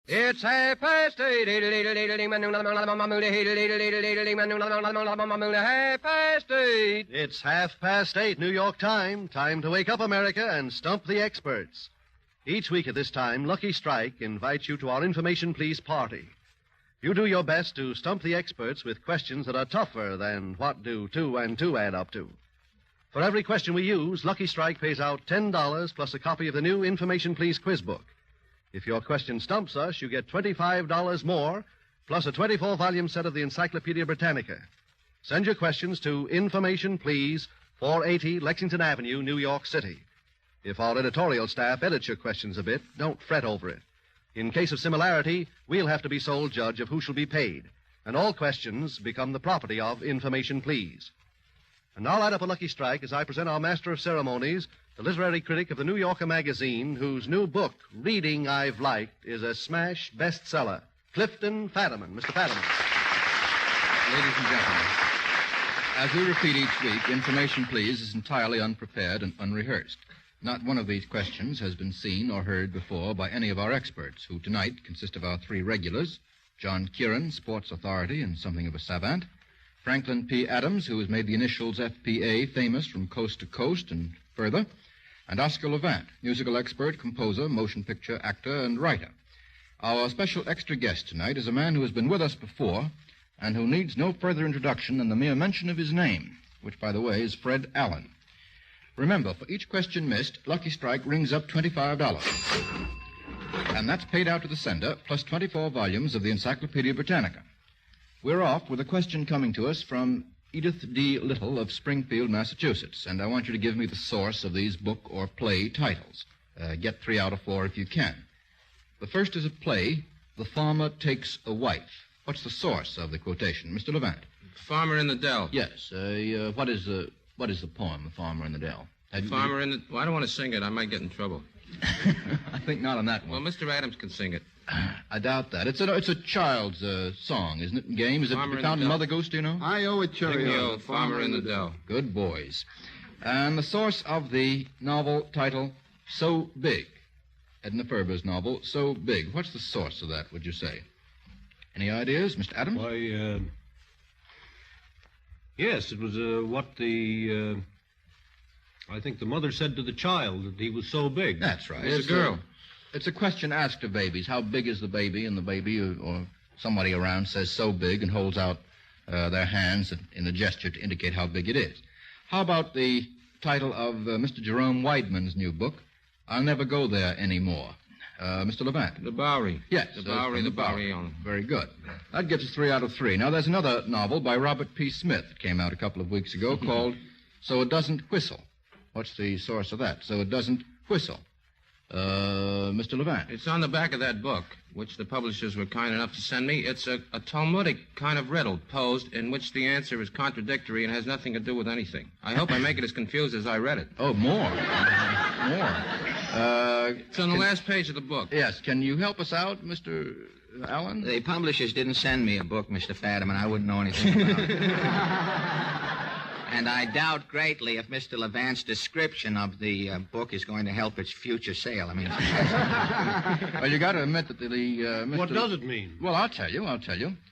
It's 8:30. It's 8:30, New York time. Time to wake up, America, and stump the experts. Each week at this time, Lucky Strike invites you to our Information Please party. You do your best to stump the experts with questions that are tougher than what do 2 and 2 add up to. For every question we use, Lucky Strike pays out $10 plus a copy of the new Information Please quiz book. If your question stumps us, you get $25 more, plus a 24-volume set of the Encyclopedia Britannica. Send your questions to Information Please, 480 Lexington Avenue, New York City. If our editorial staff edits your questions a bit, don't fret over it. In case of similarity, we'll have to be sole judge of who shall be paid, and all questions become the property of Information Please. And now light up a Lucky Strike as I present our master of ceremonies, the literary critic of the New Yorker magazine, whose new book, Reading I've Liked, is a smash bestseller, Clifton Fadiman. Mr. Fadiman. Ladies and gentlemen, as we repeat each week, Information Please is entirely unprepared and unrehearsed. Not one of these questions has been seen or heard before by any of our experts, who tonight consist of our three regulars, John Kieran, sports authority and something of a savant, Franklin P. Adams, who has made the initials FPA famous from coast to coast and further, and Oscar Levant, musical expert, composer, motion picture actor, and writer. Our special extra guest tonight is a man who has been with us before and who needs no further introduction than the mere mention of his name, which, by the way, is Fred Allen. Remember, for each question missed, Lucky Strike rings up $25. And that's paid out to the sender, plus 24 volumes of the Encyclopedia Britannica. We're off with a question coming to us from Edith D. Little of Springfield, Massachusetts, and I want you to give me the source of these book or play titles. Get 3 out of 4 if you can. The first is a play, The Farmer Takes a Wife. What's the source of the quotation? Mr. Levant. Farmer in the Dell. Yes. What is the poem, The Farmer in the Dell? Farmer in the... Well, I don't want to sing it. I might get in trouble. I think not on that one. Well, Mr. Adams can sing it. I doubt that. It's a child's song, isn't it? Game? Is it found in Mother Goose, do you know? I owe it, Cheerio. Farmer in the Dell. Good boys. And the source of the novel title, So Big. Edna Ferber's novel, So Big. What's the source of that, would you say? Any ideas, Mr. Adams? Why, yes, it was what the... I think the mother said to the child that he was so big. That's right. It's a girl. It's a question asked of babies. How big is the baby? And the baby or somebody around says so big and holds out their hands in a gesture to indicate how big it is. How about the title of Mr. Jerome Weidman's new book, I'll Never Go There Anymore? Mr. Levant. The Bowery. Yes. The Bowery. Very good. That gets us 3 out of 3. Now, there's another novel by Robert P. Smith that came out a couple of weeks ago called So It Doesn't Whistle. What's the source of that? So It Doesn't Whistle. Mr. Levant. It's on the back of that book, which the publishers were kind enough to send me. It's a Talmudic kind of riddle posed in which the answer is contradictory and has nothing to do with anything. I hope I make it as confused as I read it. Oh, more. It's on the last page of the book. Yes. Can you help us out, Mr. Allen? The publishers didn't send me a book, Mr. Fadiman. I wouldn't know anything about it. And I doubt greatly if Mr. Levant's description of the book is going to help its future sale. I mean... Well, you got to admit that the Mr. What does it mean? Well, I'll tell you.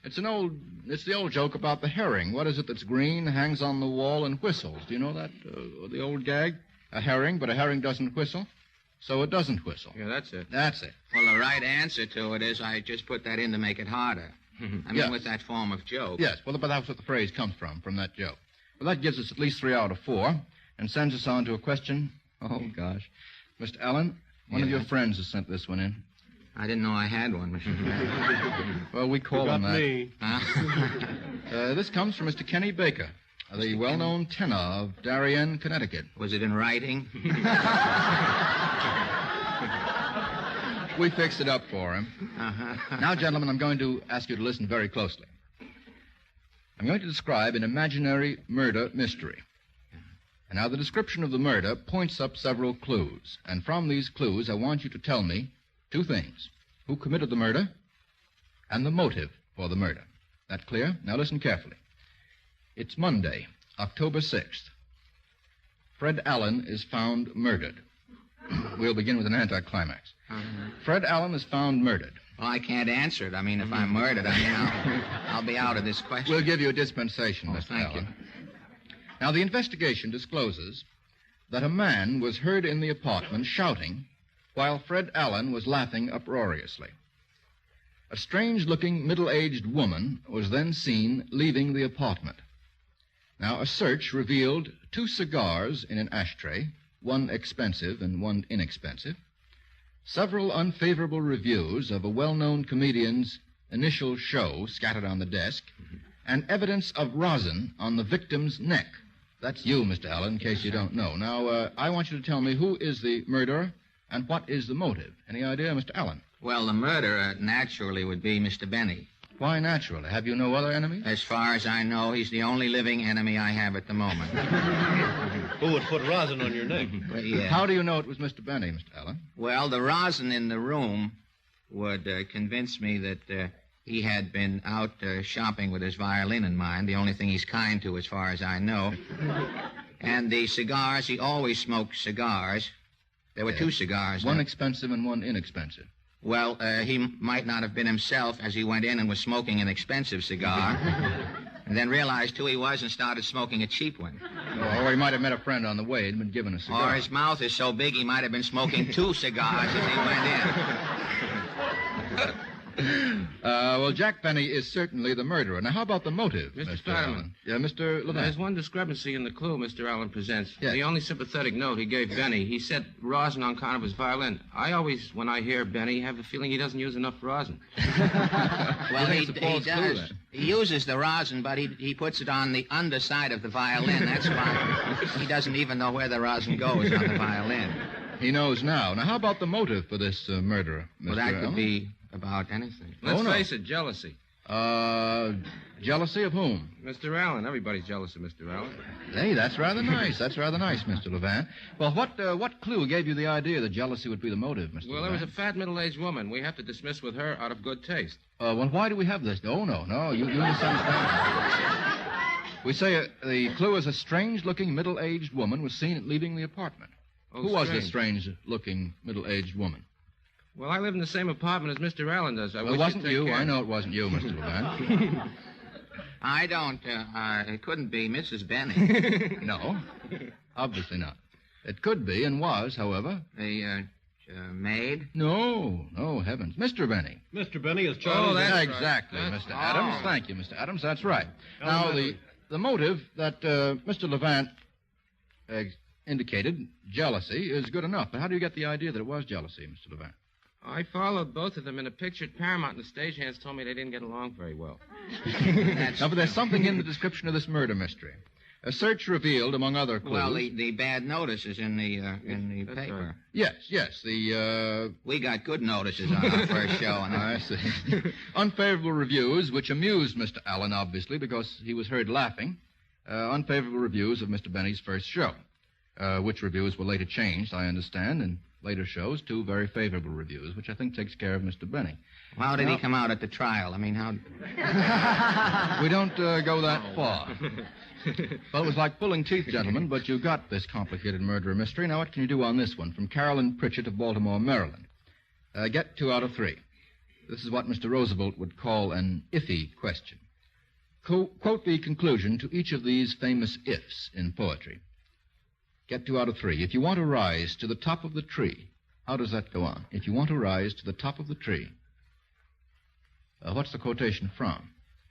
It's the old joke about the herring. What is it that's green, hangs on the wall, and whistles? Do you know that, the old gag? A herring, but a herring doesn't whistle, so it doesn't whistle. Yeah, that's it. That's it. Well, the right answer to it is I just put that in to make it harder. I mean, Yes. with that form of joke. Yes, well, but that's what the phrase comes from that joke. Well, that gives us at least 3 out of 4 and sends us on to a question. Oh, gosh. Mr. Allen, one of your friends has sent this one in. I didn't know I had one, Mr. Fadiman. Well, we call him that. Me. This comes from Mr. Kenny Baker, the well-known tenor of Darien, Connecticut. Was it in writing? We fixed it up for him. Now, gentlemen, I'm going to ask you to listen very closely. I'm going to describe an imaginary murder mystery. And now the description of the murder points up several clues. And from these clues, I want you to tell me 2 things. Who committed the murder and the motive for the murder. That clear? Now listen carefully. It's Monday, October 6th. Fred Allen is found murdered. We'll begin with an anticlimax. Fred Allen is found murdered. Well, I can't answer it. I mean, if I'm murdered, I'll be out of this question. We'll give you a dispensation, Mr. Thank Allen. Now, the investigation discloses that a man was heard in the apartment shouting while Fred Allen was laughing uproariously. A strange-looking, middle-aged woman was then seen leaving the apartment. Now, a search revealed 2 cigars in an ashtray, one expensive and one inexpensive, several unfavorable reviews of a well-known comedian's initial show scattered on the desk, and evidence of rosin on the victim's neck. That's you, Mr. Allen, in case you don't know. Now, I want you to tell me who is the murderer and what is the motive. Any idea, Mr. Allen? Well, the murderer naturally would be Mr. Benny. Why naturally? Have you no other enemies? As far as I know, he's the only living enemy I have at the moment. Who would put rosin on your neck? Well, yeah. How do you know it was Mr. Benny, Mr. Allen? Well, the rosin in the room would convince me that he had been out shopping with his violin in mind, the only thing he's kind to as far as I know. And the cigars, he always smoked cigars. There were 2 cigars. One expensive and one inexpensive. Well, he might not have been himself as he went in and was smoking an expensive cigar. And then realized who he was and started smoking a cheap one. Or he might have met a friend on the way and been given a cigar. Or his mouth is so big he might have been smoking 2 cigars as he went in. Well, Jack Benny is certainly the murderer. Now, how about the motive, Mr. Mr. Fetterman. Allen? Yeah, Mr. Levant. There's one discrepancy in the clue Mr. Allen presents. Yes. The only sympathetic note he gave Benny, he said rosin on account of his violin. I always, when I hear Benny, have the feeling he doesn't use enough rosin. Well, he It's a false clue, does. then. He uses the rosin, but he puts it on the underside of the violin. That's why he doesn't even know where the rosin goes on the violin. He knows now. Now, how about the motive for this murderer, Mr. Well, that Allen? could be about anything. Let's no. face it, jealousy. Jealousy of whom? Mr. Allen. Everybody's jealous of Mr. Allen. Hey, that's rather nice. That's rather nice, Mr. Levant. Well, what clue gave you the idea that jealousy would be the motive, Mr. Well, there was a Levant? fat middle-aged woman. We have to dismiss with her out of good taste. Well, why do we have this? Oh, no, you misunderstand. We say the clue is a strange-looking middle-aged woman was seen leaving the apartment. Oh, Who was this strange. strange-looking middle-aged woman? Well, I live in the same apartment as Mr. Allen does. Well, it wasn't you. I know it wasn't you, Mr. Levant. I don't. It couldn't be Mrs. Benny. No, obviously not. It could be and was, however. The maid? No, heavens. Mr. Benny. Mr. Benny is Charlie. Oh, that's right. Exactly, That's- Mr. Adams. oh. Thank you, Mr. Adams. That's right. Now, Elementary. the motive that Mr. Levant indicated, jealousy, is good enough. But how do you get the idea that it was jealousy, Mr. Levant? I followed both of them in a picture at Paramount, and the stagehands told me they didn't get along very well. Now, but there's something in the description of this murder mystery. A search revealed, among other clues... Well, the bad notices in the That's paper. right. Yes, the... We got good notices on our first show. And I see. Unfavorable reviews, which amused Mr. Allen, obviously, because he was heard laughing. Unfavorable reviews of Mr. Benny's first show, which reviews were later changed, I understand, in later shows to very favorable reviews, which I think takes care of Mr. Benny. How did he come out at the trial? I mean, how... We don't go that far. Well, it was like pulling teeth, gentlemen, but you got this complicated murder mystery. Now, what can you do on this one? From Carolyn Pritchett of Baltimore, Maryland. Get 2 out of 3. This is what Mr. Roosevelt would call an iffy question. Quote the conclusion to each of these famous ifs in poetry. Get 2 out of 3. If you want to rise to the top of the tree, how does that go on? If you want to rise to the top of the tree. What's the quotation from?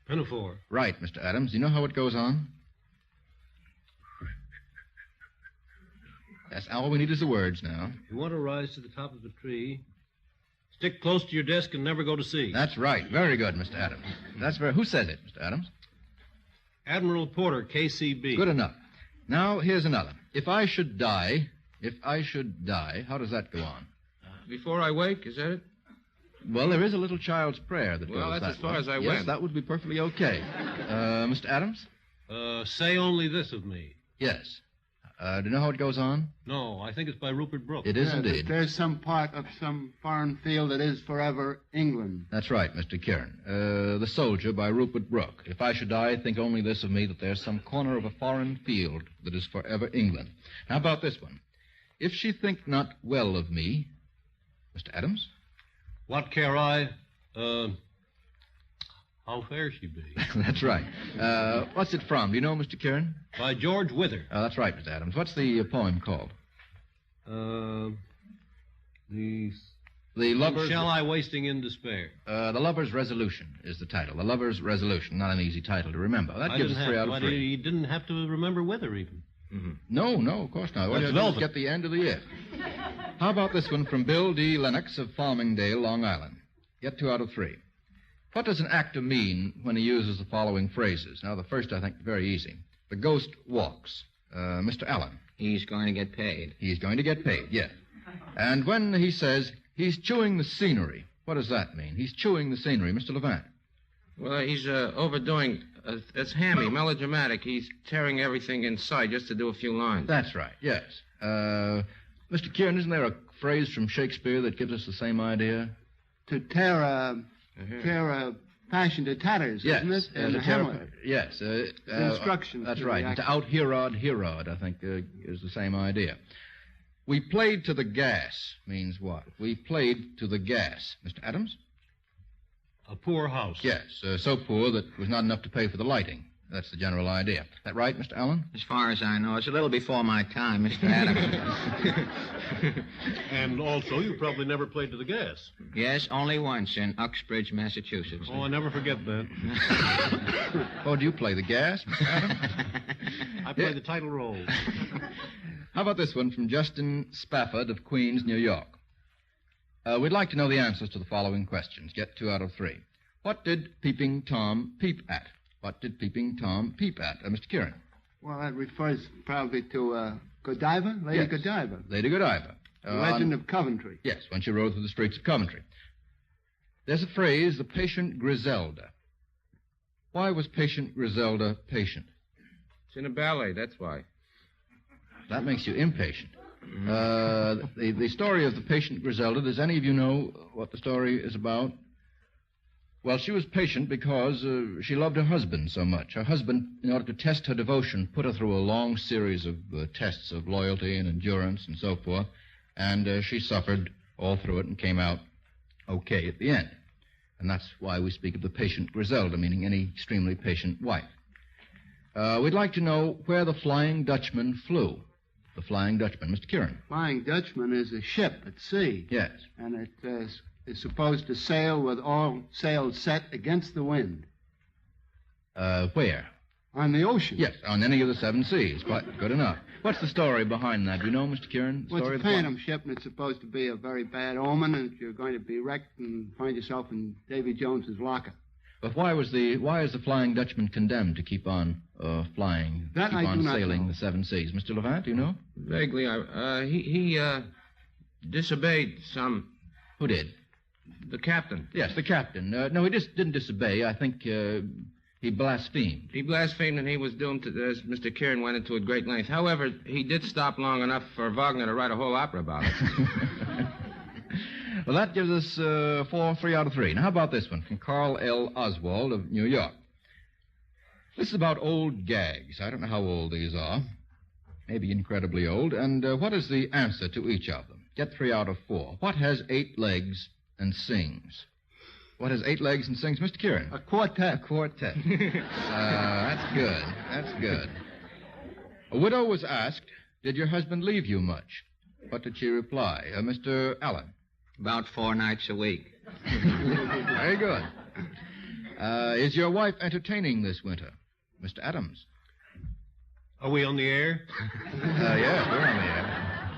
Pinafore. Right, Mr. Adams. Do you know how it goes on? That's all we need is the words now. If you want to rise to the top of the tree, stick close to your desk and never go to sea. That's right. Very good, Mr. Adams. Who says it, Mr. Adams? Admiral Porter, KCB. Good enough. Now, here's another. If I should die, how does that go on? Before I wake, is that it? Well, there is a little child's prayer that goes Well, that's that as far way. as I Yes, went. that would be perfectly okay. Mr. Adams? Say only this of me. Yes. Do you know how it goes on? No, I think it's by Rupert Brooke. It is Yeah, indeed. There's some part of some foreign field that is forever England. That's right, Mr. Kieran. The Soldier by Rupert Brooke. If I should die, think only this of me, that there's some corner of a foreign field that is forever England. How about this one? If she think not well of me... Mr. Adams? What care I How fair she be? That's right. What's it from? Do you know, Mr. Kieran? By George Wither. That's right, Mr. Adams. What's the poem called? The Lover's... Shall I Wasting in Despair? The Lover's Resolution is the title. The Lover's Resolution. Not an easy title to remember. That gives us 3 out of 3. You didn't have to remember Wither, even. Mm-hmm. No, of course not. All you have to do is get the end of the year. How about this one from Bill D. Lennox of Farmingdale, Long Island? Get 2 out of 3. What does an actor mean when he uses the following phrases? Now, the first, I think, very easy. The ghost walks. Mr. Allen. He's going to get paid. He's going to get paid, yes. And when he says he's chewing the scenery, what does that mean? He's chewing the scenery. Mr. Levant. Well, he's overdoing... it's hammy, melodramatic. He's tearing everything in sight just to do a few lines. That's right, yes. Mr. Kieran, isn't there a phrase from Shakespeare that gives us the same idea? To tear a passion to tatters, yes, isn't it? In Hamlet. Yes. Instructions. That's right. And to out-Herod, I think, is the same idea. We played to the gas means what? We played to the gas. Mr. Adams? A poor house. Yes, so poor that it was not enough to pay for the lighting. That's the general idea. That right, Mr. Allen? As far as I know, it's a little before my time, Mr. Adams. And also, you probably never played to the gas. Yes, only once in Uxbridge, Massachusetts. Oh, I never forget that. Oh, do you play the gas, Mr. Adams? I play the title role. How about this one from Justin Spafford of Queens, New York? We'd like to know the answers to the following questions. Get 2 out of 3. What did Peeping Tom peep at? What did Peeping Tom peep at? Mr. Kieran. Well, that refers probably to Godiva, Lady Yes. Godiva. Lady Godiva. The Legend of Coventry. Yes, when she rode through the streets of Coventry. There's a phrase, the patient Griselda. Why was patient Griselda patient? It's in a ballet, that's why. That makes you impatient. The story of the patient Griselda, does any of you know what the story is about? Well, she was patient because she loved her husband so much. Her husband, in order to test her devotion, put her through a long series of tests of loyalty and endurance and so forth, and she suffered all through it and came out okay at the end. And that's why we speak of the patient Griselda, meaning any extremely patient wife. We'd like to know where the Flying Dutchman flew. The Flying Dutchman. Mr. Kieran. Flying Dutchman is a ship at sea. Yes. And it is supposed to sail with all sails set against the wind. Where? On the ocean. Yes, on any of the 7 seas. Quite good enough. What's the story behind that? Do you know, Mr. Kieran? Well, it's a phantom ship, and it's supposed to be a very bad omen, and you're going to be wrecked and find yourself in Davy Jones's locker. But why is the Flying Dutchman condemned to keep on flying, that keep I on do not sailing know. the 7 seas? Mr. Levant, do you know? Vaguely, he disobeyed some... Who did? The captain. Yes, the captain. No, he just didn't disobey. I think he blasphemed. He blasphemed, and he was doomed to, as Mr. Kieran went into at great length. However, he did stop long enough for Wagner to write a whole opera about it. Well, that gives us 3 out of 3. Now, how about this one from Carl L. Oswald of New York? This is about old gags. I don't know how old these are. Maybe incredibly old. And what is the answer to each of them? Get 3 out of 4. What has 8 legs and sings? What has 8 legs and sings? Mr. Kieran. A quartet. A quartet. That's good. That's good. A widow was asked, did your husband leave you much? What did she reply? Mr. Allen. About 4 nights a week. Very good. Is your wife entertaining this winter? Mr. Adams. Are we on the air? Yes, we're on the air.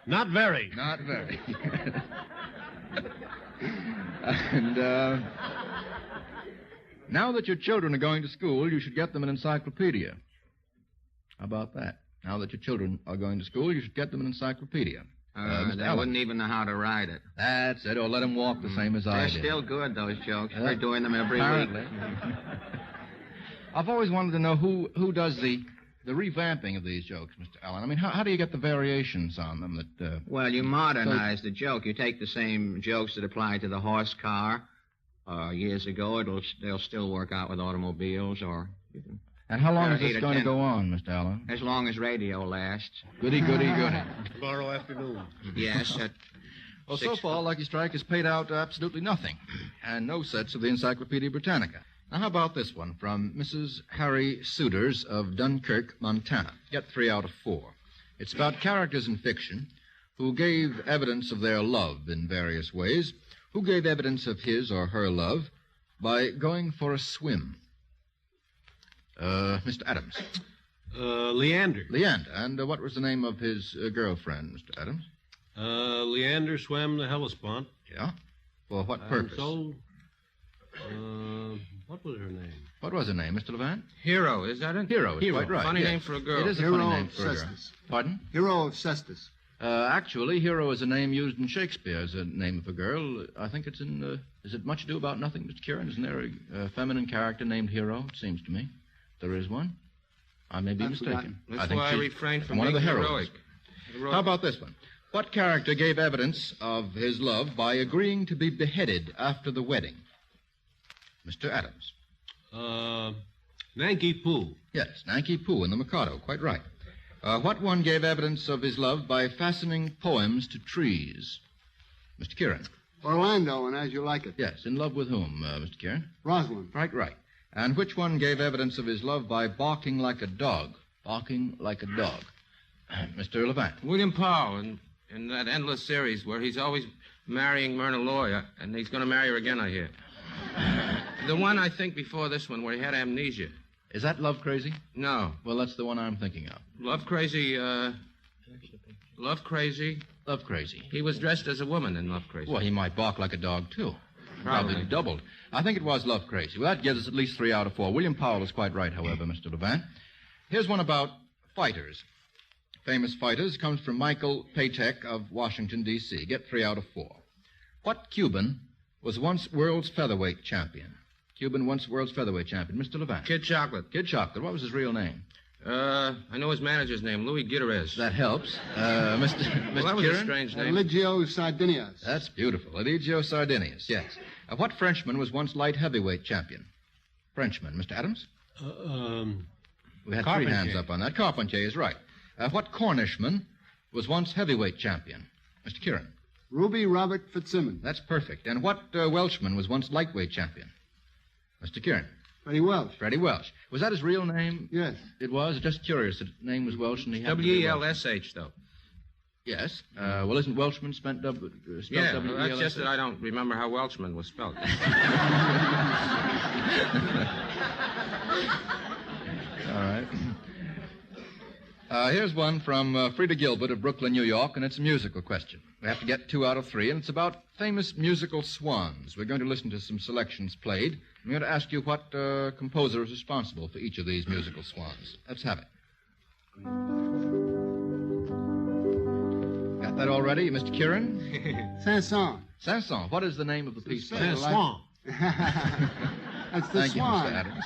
Not very. Not very. And now that your children are going to school, you should get them an encyclopedia. How about that? Now that your children are going to school, you should get them an encyclopedia. They wouldn't even know how to write it. That's it. Or let them walk the same as I They're did. still good, those jokes. We're doing them every Apparently. week. I've always wanted to know who does the revamping of these jokes, Mr. Allen. I mean, how do you get the variations on them? That Well, you modernize the joke. You take the same jokes that apply to the horse car years ago. They'll still work out with automobiles or... And how long is 8 this or going to 10. go on, Mr. Allen? As long as radio lasts. Goody, goody, goody. Tomorrow afternoon. Yes. Well, so far, Lucky Strike has paid out absolutely nothing, and no sets of the Encyclopedia Britannica. Now, how about this one from Mrs. Harry Suders of Dunkirk, Montana? Get 3 out of 4. It's about characters in fiction who gave evidence of their love in various ways, who gave evidence of his or her love by going for a swim. Mr. Adams. Leander. Leander. And what was the name of his girlfriend, Mr. Adams? Leander swam the Hellespont. Yeah? For what purpose? What was her name? What was her name, Mr. Levant? Hero, is that it? Hero, is quite right. Funny yes. name for a girl. It is a Hero funny name of for a girl. Cestus. Pardon? Hero of Cestus. Actually, Hero is a name used in Shakespeare as a name of a girl. I think it's in... is it Much Ado About Nothing, Mr. Kieran? Isn't there a feminine character named Hero? It seems to me. There is one. I may be I've mistaken. forgotten. That's I think why I she's refrained from one of the being heroines. heroic. How about this one? What character gave evidence of his love by agreeing to be beheaded after the wedding? Mr. Adams. Nanki Poo. Yes, Nanki Poo in the Mikado. Quite right. What one gave evidence of his love by fastening poems to trees? Mr. Kieran. Orlando, and As You Like It. Yes, in love with whom, Mr. Kieran? Rosalind. Quite right. And which one gave evidence of his love by barking like a dog? Barking like a dog. Mr. Levant. William Powell in that endless series where he's always marrying Myrna Loy, and he's going to marry her again, I hear. The one, I think, before this one where he had amnesia. Is that Love Crazy? No. Well, that's the one I'm thinking of. Love Crazy, Love Crazy. Love Crazy. He was dressed as a woman in Love Crazy. Well, he might bark like a dog, too. Probably. Doubled. I think it was Love Crazy. Well, that gives us at least 3 out of 4. William Powell is quite right, however, Mr. Levant. Here's one about fighters. Famous fighters comes from Michael Paytek of Washington, D.C. Get 3 out of 4. What Cuban was once world's featherweight champion? Cuban once world's featherweight champion. Mr. Levant. Kid Chocolate. Kid Chocolate. What was his real name? I know his manager's name, Louis Gutierrez. That helps. Mr. Well, that was Kieran? a strange name. Eligio Sardinias. That's beautiful. Eligio Sardinias, yes. What Frenchman was once light heavyweight champion? Frenchman. Mr. Adams? We had Carpentier. 3 hands up on that. Carpentier is right. What Cornishman was once heavyweight champion? Mr. Kieran? Ruby Robert Fitzsimmons. That's perfect. And what Welshman was once lightweight champion? Mr. Kieran? Freddie Welsh. Freddie Welsh. Was that his real name? Yes. It was? Just curious. The name was Welsh and he had to be Welsh. W-E-L-S-H, though. Yes. Well, isn't Welshman spelled W-E-L-S-H? Yeah, well, that's just that I don't remember how Welshman was spelled. All right. Here's one from Frida Gilbert of Brooklyn, New York, and it's a musical question. We have to get 2 out of 3, and it's about famous musical swans. We're going to listen to some selections played. I'm going to ask you what composer is responsible for each of these musical swans. Let's have it. Got that already, Mr. Kieran? Sanson. Sanson. What is the name of the piece? Sanson. Swan. That's the Thank swan. you, Mr. Adams.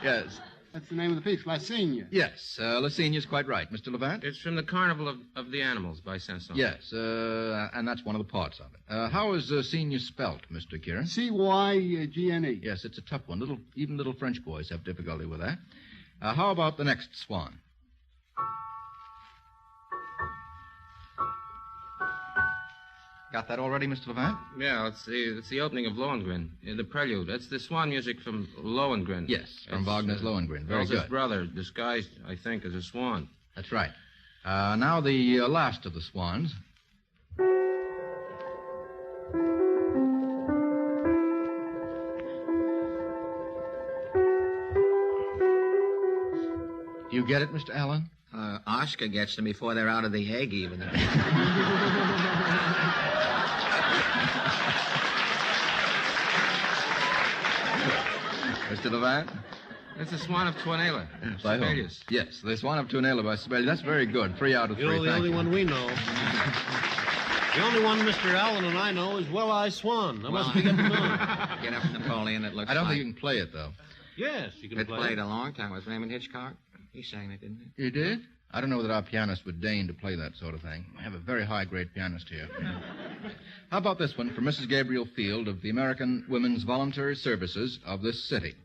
Yes. That's the name of the piece, La Signa. Yes, Lassigna is quite right. Mr. Levant? It's from the Carnival of the Animals by Saint-Saëns. Yes, and that's one of the parts of it. How is senior spelt, Mr. Kieran? C-Y-G-N-E. Yes, it's a tough one. Even little French boys have difficulty with that. How about the next swan? Got that already, Mr. Levant? Yeah, it's the opening of Lohengrin, the prelude. That's the swan music from Lohengrin. Yes, from Wagner's Lohengrin. Very That's good. his brother, disguised, I think, as a swan. That's right. Now the last of the swans. You get it, Mr. Allen? Oscar gets them before they're out of the egg, even. Mr. Levant? It's the Swan of Tuonela. By whom? Sibelius. Yes, the Swan of Tuonela by Sibelius. That's very good. 3 out of 3. You know, the Thank only you. one we know. The only one Mr. Allen and I know is Well-Eyed Swan. I must be getting on. Get up Napoleon, it looks I don't like. think you can play it, though. Yes, you can It play played a long time. Was Raymond Hitchcock? He sang it, didn't he? You did? I don't know that our pianist would deign to play that sort of thing. We have a very high-grade pianist here. How about this one from Mrs. Gabriel Field of the American Women's Voluntary Services of this city?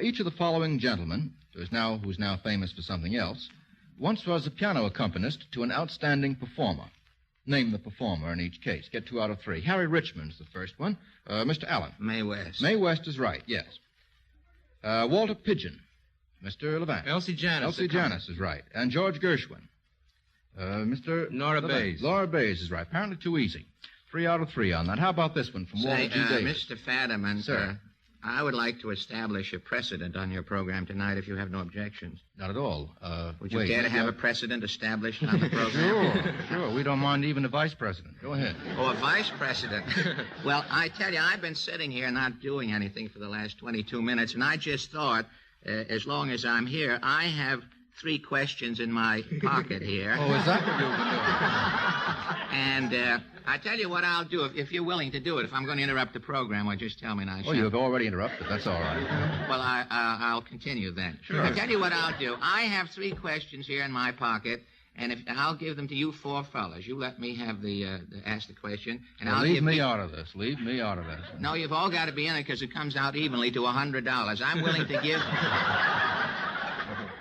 Each of the following gentlemen, who's now famous for something else, once was a piano accompanist to an outstanding performer. Name the performer in each case. Get 2 out of 3. Harry Richmond's the first one. Mr. Allen. Mae West. Mae West is right, yes. Walter Pidgeon. Mr. Levant. Elsie Janis. Elsie Janis is right. And George Gershwin. Mr. Nora Levant. Bayes. Laura Bayes is right. Apparently too easy. 3 out of 3 on that. How about this one from Walter G. Davis? Mr. Fadiman, Sir. I would like to establish a precedent on your program tonight if you have no objections. Not at all. Would you care to have a precedent established on the program? Sure. We don't mind even a vice president. Go ahead. Oh, a vice president. Well, I tell you, I've been sitting here not doing anything for the last 22 minutes, and I just thought, as long as I'm here, I have 3 questions in my pocket here. Oh, is that what you're doing? And I tell you what I'll do, if you're willing to do it. If I'm going to interrupt the program, well, just tell me and I shall. Oh, you've already interrupted. That's all right. Well, I'll continue then. Sure. I'll tell you what I'll do. I have 3 questions here in my pocket, and I'll give them to you 4 fellas. You let me have ask the question, and Now, I'll leave give me out of this. Leave me out of this. No, you've all got to be in it because it comes out evenly to $100. I'm willing to give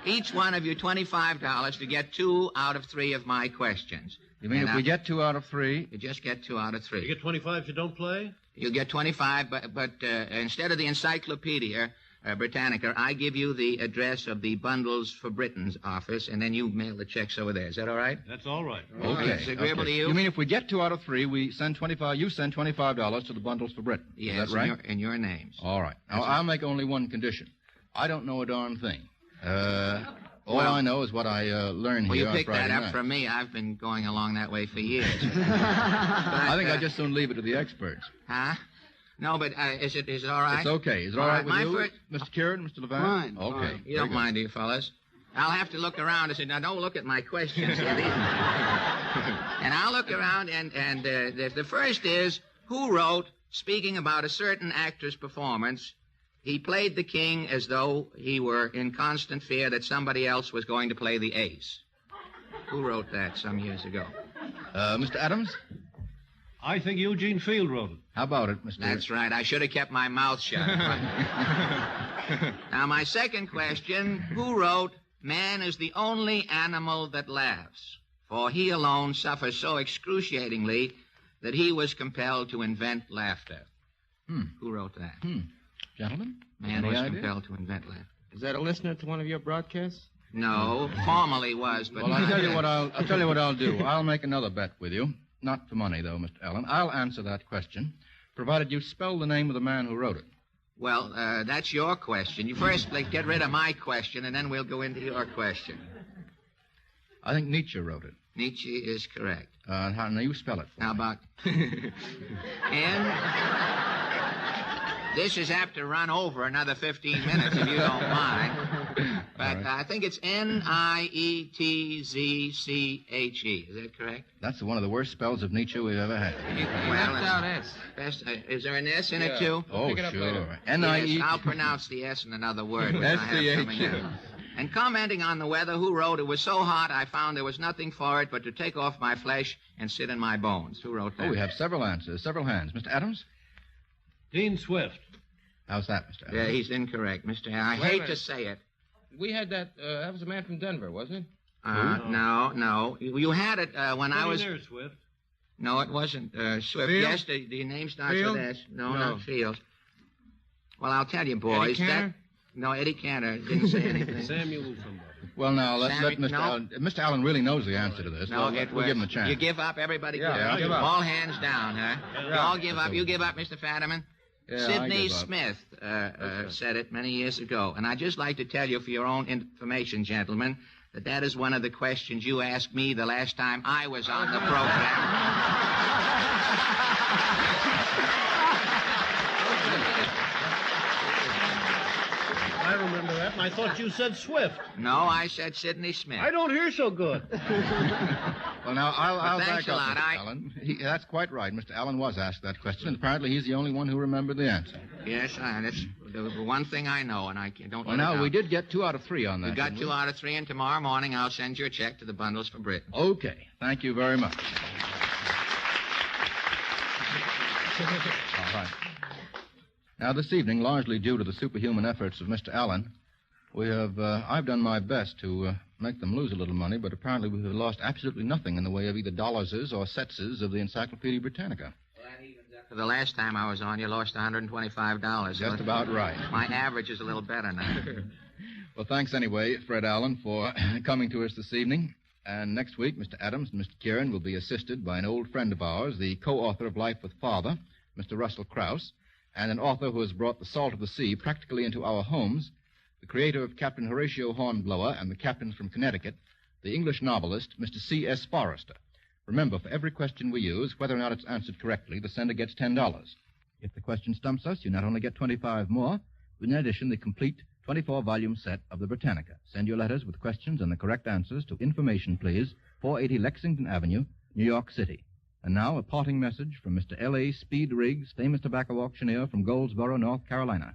each one of you $25 to get 2 out of 3 of my questions. You mean And if we get 2 out of 3? You just get 2 out of 3. You get 25 if you don't play? You'll get 25, but instead of the Encyclopedia Britannica, I give you the address of the Bundles for Britain's office, and then you mail the checks over there. Is that all right? That's all right. Okay. It's agreeable okay. to you? You mean if we get 2 out of 3, we send 25? You send $25 to the Bundles for Britain. Yes, Is that right? in your names. All right. Now, I'll make only one condition. I don't know a darn thing. All Well- I know is what I learned Well, here you on picked Friday that up night. from me. I've been going along that way for years. I think I just soon leave it to the experts. Huh? No, but is it all right? It's okay. Is it all right with my you, first- Mr. Kieran, Mr. Levant? Fine, Okay. fine. You don't very good. mind, do you, fellas? I'll have to look around and say, now, don't look at my questions here. And I'll look around, and the first is, who wrote, speaking about a certain actor's performance, he played the king as though he were in constant fear that somebody else was going to play the ace? Who wrote that some years ago? Mr. Adams? I think Eugene Field wrote it. How about it, Mr. That's right. I should have kept my mouth shut. Now, my second question, who wrote, man is the only animal that laughs, for he alone suffers so excruciatingly that he was compelled to invent laughter? Who wrote that? Gentlemen? Man any was idea? compelled to invent laughter. Is that a listener to one of your broadcasts? No, formerly was, but Well, I'll tell you what I'll do. I'll make another bet with you. Not for money, though, Mr. Allen. I'll answer that question, provided you spell the name of the man who wrote it. Well, that's your question. You first get rid of my question, and then we'll go into your question. I think Nietzsche wrote it. Nietzsche is correct. Now you spell it for How me. about This is apt to run over another 15 minutes if you don't mind. But right. I think it's Nietzsche. Is that correct? That's one of the worst spells of Nietzsche we've ever had. You left out S. Is there an S in it, too? Oh, Pick it up later. sure. N-I-E. Yes, I'll pronounce the S in another word. which I have coming S-C-H. in. And commenting on the weather, who wrote, it was so hot I found there was nothing for it but to take off my flesh and sit in my bones. Who wrote that? Oh, we have several answers, several hands. Mr. Adams? Dean Swift. How's that, Mr. Adams? Yeah, he's incorrect, Mr. I Wait a hate minute. to say it. We had that. That was a man from Denver, wasn't it? No. You had it when I was... There, Swift. No, it wasn't Swift. Field? Yes, the name starts Field? with S. No, No. not Field. Well, I'll tell you, boys. Eddie Cantor? No, Eddie Cantor didn't say anything. Samuel somebody. Well, now, let's Sammy- let Mr. no. Allen... Mr. Allen really knows the answer to this. No, we'll it we'll was... give him a chance. You give up? Everybody Yeah, give I'll up? give up. All hands down, huh? You all give up? You give up, Mr. Fadiman? Yeah, I Sidney give up. Smith said it many years ago. And I'd just like to tell you for your own information, gentlemen, that is one of the questions you asked me the last time I was on the program. I remember that, and I thought you said Swift. No, I said Sidney Smith. I don't hear so good. Well, now, I'll thanks back a up, lot. Mr. Allen. That's quite right. Mr. Allen was asked that question, and apparently he's the only one who remembered the answer. Yes, that's the one thing I know, and I don't Well, let it now, out. we did get 2 out of 3 on that. You got didn't 2 we? out of 3, and tomorrow morning I'll send you a check to the Bundles for Britain. Okay. Thank you very much. All right. Now, this evening, largely due to the superhuman efforts of Mr. Allen, I've done my best to make them lose a little money, but apparently we have lost absolutely nothing in the way of either dollarses or setses of the Encyclopedia Britannica. Well, that evens up to the last time I was on, you lost $125. Just about right. My average is a little better now. Well, thanks anyway, Fred Allen, for coming to us this evening. And next week, Mr. Adams and Mr. Kieran will be assisted by an old friend of ours, the co-author of Life with Father, Mr. Russell Krauss, and an author who has brought the salt of the sea practically into our homes, the creator of Captain Horatio Hornblower and the Captains from Connecticut, the English novelist, Mr. C.S. Forrester. Remember, for every question we use, whether or not it's answered correctly, the sender gets $10. If the question stumps us, you not only get 25 more, but in addition, the complete 24-volume set of the Britannica. Send your letters with questions and the correct answers to Information, please, 480 Lexington Avenue, New York City. And now, a parting message from Mr. L.A. Speed Riggs, famous tobacco auctioneer from Goldsboro, North Carolina.